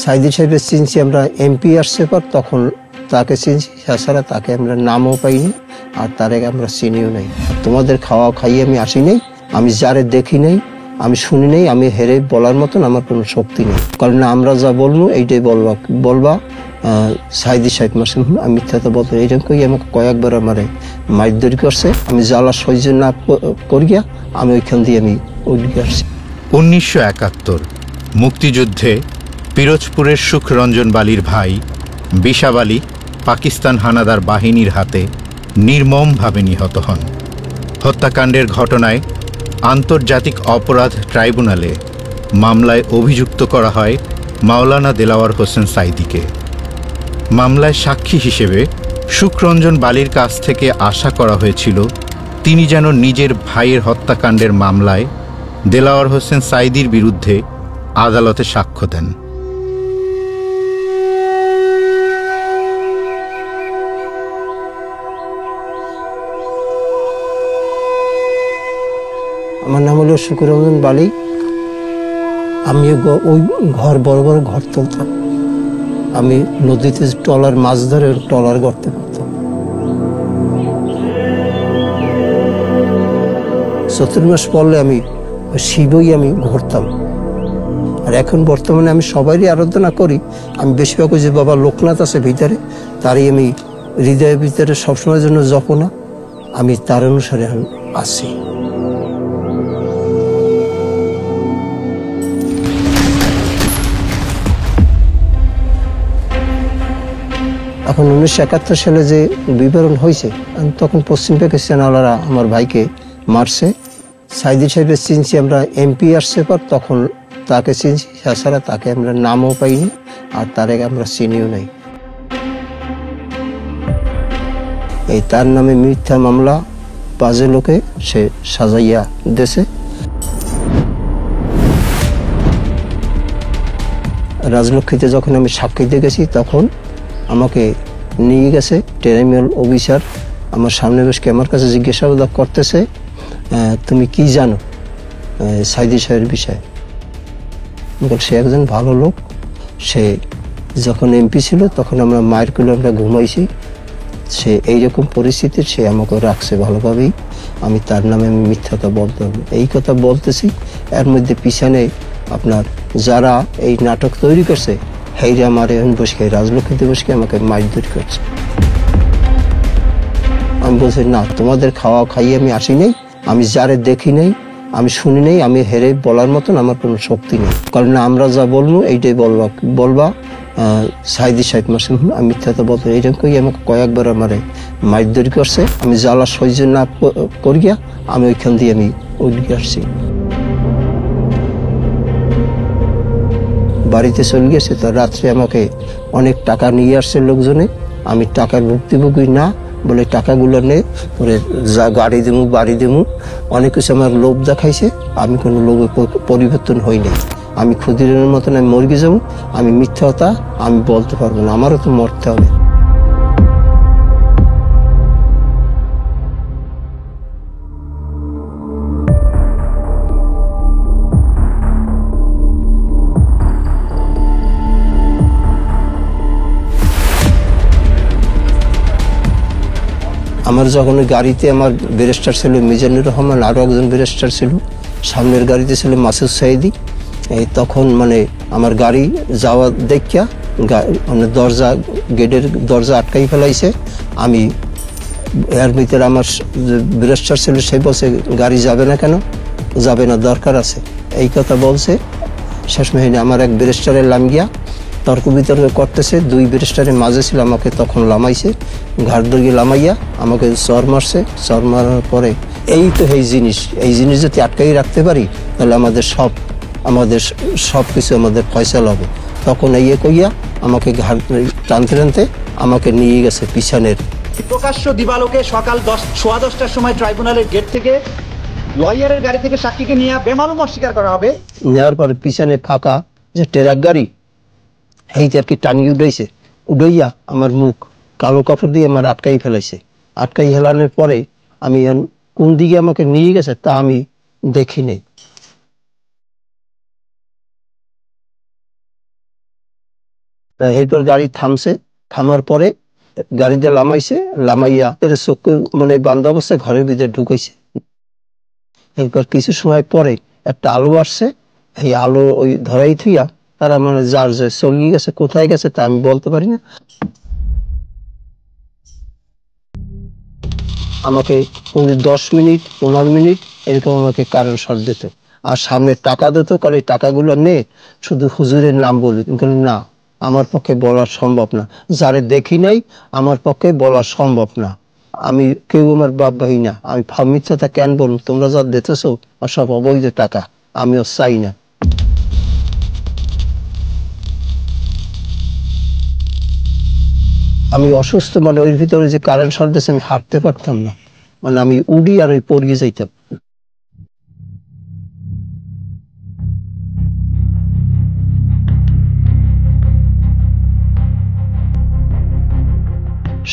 সাইদি সাহেবের চিনছি আমরা, এমপি আসছে পর তখন তাকে চিনছি, তাছাড়া তাকে আমরা নামও পাইনি আর তারে আমরা চিনিও নাই। তোমাদের খাওয়া খাইয়ে আমি আসি নাই, আমি যারে দেখি নাই, আমি শুনি নাই, আমি হেরে বলার মতন আমার কোনো শক্তি নেই। কারণ আমরা যা বলবো এইটাই বলবা সাইদি সাহেব মাসে আমি মিথ্যা তো বলতে, এইরকম করি আমাকে কয়েকবার আমারে মারধর করছে। আমি জ্বালা সহ্য না করিয়া আমি ওইখান দিয়ে আমি উঠে আসছি। 1971 মুক্তিযুদ্ধে পিরোজপুরের সুখরঞ্জন বালির ভাই বিশাব আলী পাকিস্তান হানাদার বাহিনীর হাতে নির্মমভাবে নিহত হন। হত্যাকাণ্ডের ঘটনায় আন্তর্জাতিক অপরাধ ট্রাইব্যুনালে মামলায় অভিযুক্ত করা হয় মাওলানা দেলাওয়ার হোসেন সাইদিকে। মামলায় সাক্ষী হিসেবে সুখরঞ্জন বালির কাছ থেকে আশা করা হয়েছিল তিনি যেন নিজের ভাইয়ের হত্যাকাণ্ডের মামলায় দেলাওয়ার হোসেন সাইদির বিরুদ্ধে আদালতে সাক্ষ্য দেন। আমার নাম হলো সুখরঞ্জন বালি। আমি ওই বড় বড় ঘর তুলতাম। আমি নদীতে ট্রলার মাছ ধরে ট্রলার গড়তে পারতাম। চতুর্মাস পড়লে আমি শিবই আমি ঘুরতাম। আর এখন বর্তমানে আমি সবারই আরাধনা করি। আমি বেশিরভাগ যে বাবা লোকনাথ আছে ভিতরে, তারই আমি হৃদয়ের ভিতরে সবসময়ের জন্য জপনা, আমি তার অনুসারে আছি। এখন 1971 সালে যে বিবরণ হয়েছে, তখন পশ্চিম পাকিস্তানওয়ালারা আমার ভাইকে মারছে। সাইদি সাহেবের চিনছি আমরা, এমপি আসছে পর তখন তাকে চিনছি, তাছাড়া তাকে আমরা নামও পাইনি আর তারে আমরা চিনিও নাই। এই তার নামে মিথ্যা মামলা বাজে লোকে সে সাজাইয়া দেশে। রাজলক্ষ্মীতে যখন আমি সাক্ষী দিয়ে গেছি তখন আমাকে নিয়ে গেছে ট্রাইব্যুনাল অফিসার, আমার সামনে বসে আমার কাছে জিজ্ঞাসাবাদ করতেছে, তুমি কি জানো সাইদি সাহেবের বিষয়ে? সে একজন ভালো লোক, সে যখন এমপি ছিল তখন আমরা মায়ের কোলে আমরা ঘুমাইছি, সে এইরকম পরিস্থিতির সে আমাকে রাখছে ভালোভাবেই। আমি তার নামে আমি মিথ্যাটা বলতে হবে, এই কথা বলতেছি। এর মধ্যে পিছনে আপনার যারা এই নাটক তৈরি করছে, হেইরা আমার এখন বসে রাজলক্ষ্মীতে বসে আমাকে মারধর করছে। আমি বলছি না, তোমাদের খাওয়া খাইয়ে আমি আসি নাই, আমি যারে দেখি নাই, আমি শুনি নাই, আমি হেরে বলার মতন আমার কোনো শক্তি নেই। কারণ আমরা যা বলবো এইটাই বলবা সাইদি সাহেব মাসে আমি মিথ্যা তো বলতে, এইরকম করি আমাকে কয়েকবার আমারে মারধর করছে। আমি জ্বালা সহ্য না করিয়া আমি ওইখান দিয়ে আমি উঠে আসছি। বাড়িতে চলে গেছে, তো রাত্রে আমাকে অনেক টাকা নিয়ে আসছে লোকজনে। আমি টাকার ভুক্তভোগী না বলে টাকাগুলো নেই, পরে যা গাড়ি দেবো বাড়ি দেবো অনেক কিছু আমার লোভ দেখাইছে। আমি কোনো লোভে পরিবর্তন হই নাই। আমি ক্ষুদিরামের মতন আমি মরে যাবো, আমি মিথ্যা কথা আমি বলতে পারবো না, আমারও তো মরতে হবে। আমার যখন গাড়িতে আমার ব্যারিস্টার ছিল মিজানুর রহমান, আরও একজন ব্যারিস্টার ছিল, সামনের গাড়িতে ছিল মাসুদ সাইদি। এই তখন মানে আমার গাড়ি যাওয়া দেখিয়া মানে গেটের দরজা আটকাই ফেলাইছে। আমি এর ভিতরে আমার ব্যারিস্টার ছিল, সে বলছে গাড়ি যাবে না কেন? যাবে না, দরকার আছে, এই কথা বলছে। শেষ মেহিনে আমার এক ব্যারিস্টারের লাম গিয়া তর্ক বিতর্ক করতেছে, দুই ব্যারিস্টারের মাঝে ছিল, আমাকে তখন লামাইছে, ঘাট ধরিয়ে লামাইয়া আমাকে চর মারছে। চর মারার পরে এই তো এই জিনিস যদি আটকাই রাখতে পারি তাহলে আমাদের সব কিছু আমাদের ফয়সাল হবে। তখন এই কইয়া আমাকে ঘাট টানতে আমাকে নিয়ে গেছে পিছনের। প্রকাশ্য দিবালোকে সকাল 10:15টার সময় ট্রাইব্যুনালের গেট থেকে লয়ারের গাড়ি থেকে সাক্ষীকে নিয়ে বেমালুম অস্বীকার করা হবে। নেওয়ার পরে পিছনে ফাঁকা যে ট্রাক গাড়ি, এইটা আর কি টানিয়ে উড়াইয়া আমার মুখ কালো কাপড় দিয়ে আমার আটকাই ফেলাইছে। আটকাই হেলানোর পরে আমি কোন দিকে আমাকে নিয়ে গেছে তা আমি দেখিনি। এরপর গাড়ি থামছে, থামার পরে গাড়িতে লামাইছে, লামাইয়া চোখে মানে বান্ধ অবস্থায় ঘরের ভিতরে ঢুকাইছে। এরপর কিছু সময় পরে একটা আলো আসছে, এই আলো ওই ধরাই থুইয়া তারা মানে যার যে চলিয়ে গেছে, কোথায় গেছে তা আমি বলতে পারি না। আমাকে 10 মিনিট 15 মিনিট এরকম আমাকে কারেন্ট শর্ট দিত, আর সামনে টাকা দিত, কারণ এই টাকাগুলো নে শুধু হুজুরের নাম বলি। কিন্তু না, আমার পক্ষে বলা সম্ভব না, যারে দেখি নাই আমার পক্ষে বলা সম্ভব না। আমি কেউ আমার বাপ ভাই না, আমি মিথ্যাটা কেন বলবো? তোমরা যা দিতেছো সব অবৈধ টাকা, আমিও চাই না। আমি অসুস্থ, মানে ওই ভিতরে যে কারেন্ট শর্ট দিয়েছে আমি হাঁটতে পারতাম না, মানে আমি উড়ি আর ওই পড়িয়ে যাইতাম।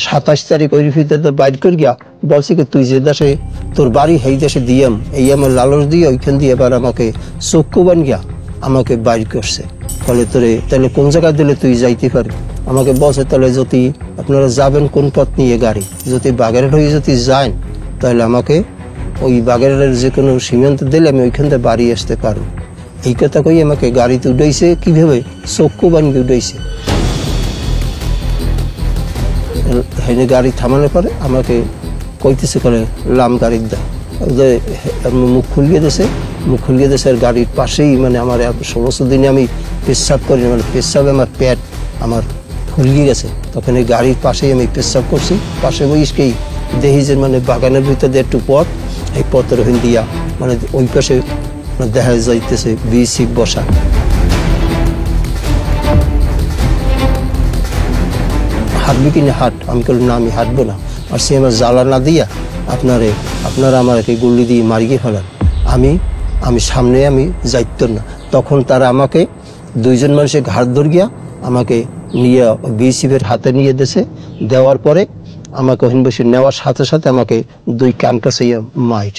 সাতাশ তারিখ ওই ভিতরে বাইর করে গিয়া বলছি কি, তুই যে দেশে তোর বাড়ি সেই দেশে দিয়াম, এই আমার লালস দিয়ে ওইখান দিয়ে এবার আমাকে চক্ষু বান গিয়া আমাকে বাইর করছে। ফলে তোরে তাহলে কোন জায়গায় দিলে তুই যাইতে পারবি? আমাকে বলছে তাহলে যদি আপনারা যাবেন কোন পথ নিয়ে গাড়ি, যদি বাগেরহাট হয়ে যদি যান তাহলে আমাকে ওই বাগেরহাটের যে কোনো সীমান্ত দিলে আমি ওইখান থেকে বাড়ি আসতে পারবো। এই কথা কই আমাকে গাড়িতে উঠাইছে, কিভাবে চক্ষু বানিয়ে উঠাইছে। গাড়ি থামানোর পরে আমাকে কইতেছে করে লাম গাড়ির দা, মুখ খুলিয়ে দিয়েছে, মুখ খুলিয়ে দিয়েছে। আর গাড়ির পাশেই মানে আমার সমস্ত দিনে আমি পেশাব করি, মানে পেশাবে আমার পেট আমার ফুলিয়ে গেছে, তখন এই গাড়ির পাশেই আমি পেশাব করছি। পাশে বইসকেই দেখি যে মানে বাগানের ভিতরে একটু পথ, এই পথের ওখান দিয়া মানে ওই পাশে দেখা যাইতেছে বিসি বসা। হাঁটবি কিনা হাট, আমি বললাম না আমি হাঁটবো না, আর সে আমার জ্বালা না দিয়া আপনারা আমাকে গুলি দিয়ে মারিয়ে ফেলান, আমি সামনে আমি যাইত না। তখন তারা আমাকে দুইজন মানুষের ঘাট ধরে গিয়া আমাকে নিয়ে বিসিফের হাতে নিয়ে দেশে দেওয়ার পরে আমাকে ওখানে বসে নেওয়ার সাথে সাথে আমাকে দুই কান কাছে মাইট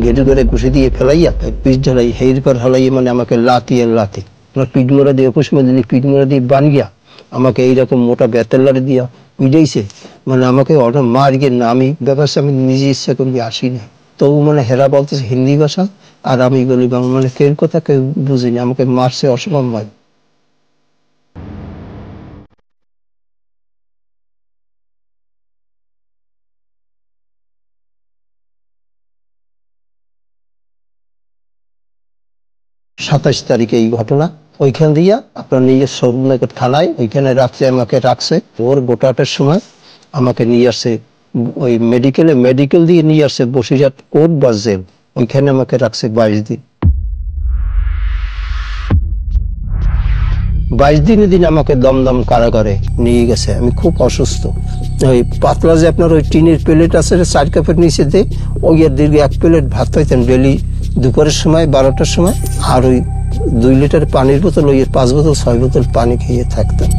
গেটে করে ঘুষে দিয়ে ফেলাইয়া পিঠ ঢালাই হের পর হলাইয়া মানে আমাকে লাতি আমার পিঠ মোড়া দিয়ে পশ্চিমে দিনে পিঠ মোড়া দিয়ে বান গিয়া আমাকে এইরকম মোটা বেতের লাড়ি দিয়া পিড়াইছে, মানে আমাকে অনেক মার গিয়ে না, আমি ব্যাপারটা আমি নিজে ইচ্ছা করি আসি না। তবু মানে হেরা বলতেছে হিন্দি ভাষা, আর আমি বলি বাংলা, মানে কেউ কথা কেউ বুঝিনি, আমাকে মারছে অসম্ভব। সাতাশ তারিখে এই ঘটনা। ওইখান দিয়ে আপনার নিয়ে সরুনগর থানায় ওইখানে রাত্রে আমাকে রাখছে। ওর গোটাটার সময় আমাকে নিয়ে আসছে ওই মেডিকেল দিয়ে নিয়ে আসছে বসিরহাট কোর্ট বা জেল, ওইখানে আমাকে রাখছে 22 দিন। 22 দিনের দিন আমাকে দমদম কারাগারে নিয়ে গেছে। আমি খুব অসুস্থ, ওই পাতলা যে আপনার ওই টিনের প্লেট আছে 4 কাপের নিচে দিয়ে ওই দীর্ঘ 1 প্লেট ভাত খাইতেন ডেলি দুপুরের সময় 12টার সময়, আর ওই 2 লিটার পানির বোতল, ওই 5 বোতল 6 বোতল পানি খেয়ে থাকতাম।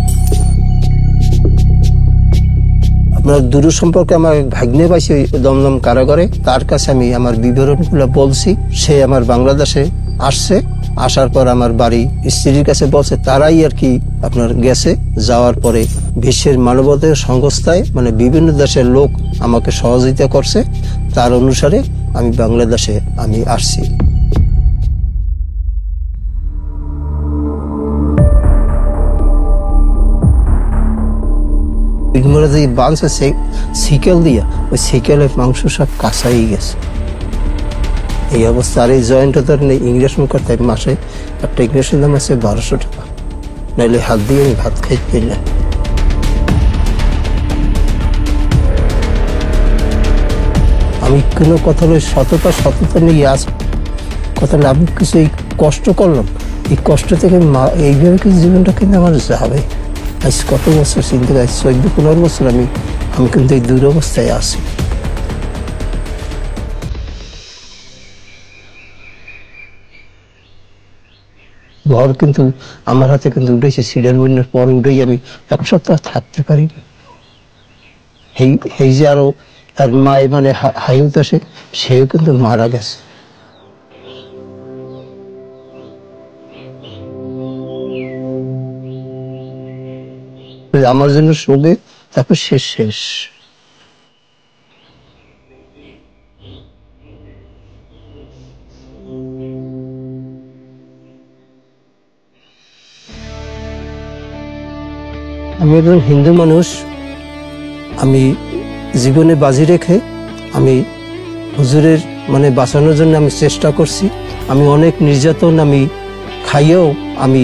আপনার দূর সম্পর্কে আমার ভাগ্নে পাইছে ওই দমদম কারাগারে, তার কাছে আমি আমার বিবরণগুলো বলছি। সে আমার বাংলাদেশে আসছে, আসার পর আমার বাড়ি স্ত্রীর কাছে বলছে, তারাই আর কি আপনার গেছে। যাওয়ার পরে বিশ্বের মানবাধিকার সংস্থায় মানে বিভিন্ন দেশের লোক আমাকে সহযোগিতা করছে, তার অনুসারে আমি বাংলাদেশে আমি আসছি। বাঁধছে সিকেল দিয়া, ওই সিকেলের মাংস সব কাঁচাই গেছে এই অবস্থা। আর এই জয়েন্ট ধরেন ইংরেজ মুখ করতে মাসে একটা ইংরেজের দাম আছে 1200 টাকা, নাইলে হাত দিয়ে আমি ভাত খাইতে পারলাম। আমি কোনো কথা সততা নিয়ে আস কথা না, আমি কিছু এই কষ্ট করলাম, এই কষ্ট থেকে এইভাবে কিছু জীবনটা কিন্তু আমার যাবে। আজ কত বছর চিন্তা করি, 14-15 বছর আমি কিন্তু এই দুরবস্থায় আছি। ঘর কিন্তু আমার হাতে কিন্তু উঠেছে, সিরিয়াল বন্যার পর উঠেই আমি 1 সপ্তাহ থাকতে পারি। এই যে আরো তার মায় মানে হাইত আসে, সেও কিন্তু মারা গেছে। আমার জন্য শোবে, তারপর শেষ। আমি একজন হিন্দু মানুষ, আমি জীবনে বাজি রেখে আমি হুজুরের মানে বাঁচানোর জন্য আমি চেষ্টা করছি। আমি অনেক নির্যাতন আমি খাইয়েও আমি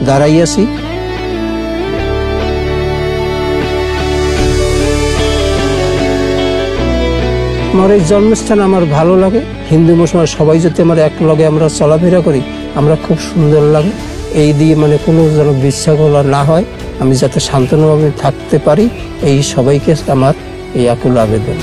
দাঁড়াই আছি। আমার এই জন্মস্থান আমার ভালো লাগে। হিন্দু মুসলমান সবাই যদি আমার এক লগে আমরা চলাফেরা করি, আমরা খুব সুন্দর লাগে। এই দিয়ে মানে কোনো যেন বিশৃঙ্খলা না হয়, আমি যাতে শান্তভাবে থাকতে পারি, এই সবাইকে আমার এই আকুল আবেদন।